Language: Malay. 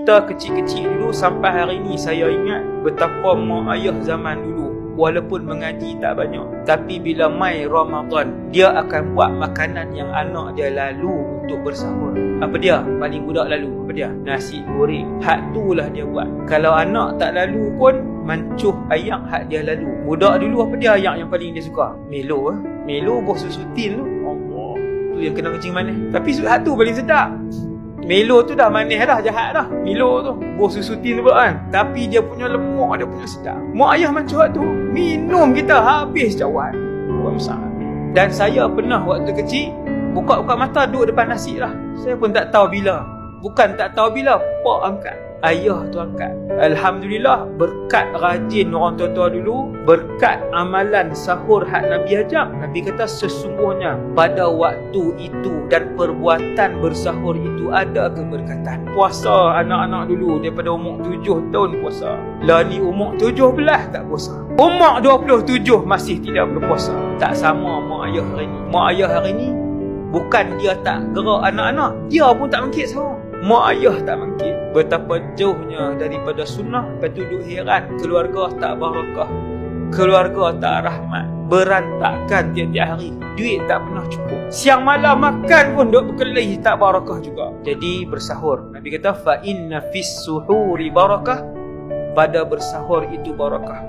Kita kecil-kecil dulu sampai hari ni saya ingat betapa mak ayah zaman dulu walaupun mengaji tak banyak, tapi bila mai Ramadan dia akan buat makanan yang anak dia lalu untuk bersahur. Apa dia? Paling budak lalu apa dia? Nasi goreng. Hak tu lah dia buat. Kalau anak tak lalu pun mancuh ayam hak dia lalu. Budak dulu apa dia ayam yang paling dia suka? Melo ah. Melo bos susu tin tu. Allah. Tu yang kena kencing manis. Tapi hak tu paling sedap. Melo tu dah manis dah, jahat dah. Melo tu bos susu tin tu kan. Tapi dia punya lemak, dia punya sedap. Mak ayah macam tu minum kita habis cawan. Buat besar. Dan saya pernah waktu kecil buka-buka mata duduk depan nasi lah. Saya pun tak tahu bila. Bukan tak tahu bila, pak angkat. Ayah tu angkat. Alhamdulillah, berkat rajin orang tua-tua dulu, berkat amalan sahur hak Nabi ajar. Nabi kata sesungguhnya pada waktu itu dan perbuatan bersahur itu ada keberkatan. Puasa anak-anak dulu daripada umur 7 tahun puasa. Lah ni umur 17 tak puasa. Umur 27 masih tidak berpuasa. Tak sama mak ayah hari ni. Mak ayah hari ni bukan dia tak gerak anak-anak, dia pun tak mengkit sahur. Mak ayah tak mengkit. Betapa jauhnya daripada sunnah. Lepas tu duduk heran, keluarga tak barakah, keluarga tak rahmat, berantakan tiap-tiap hari, duit tak pernah cukup, siang malam makan pun duk berkelahi, tak barakah juga. Jadi bersahur, Nabi kata fa inna fis suhuri barakah, pada bersahur itu barakah.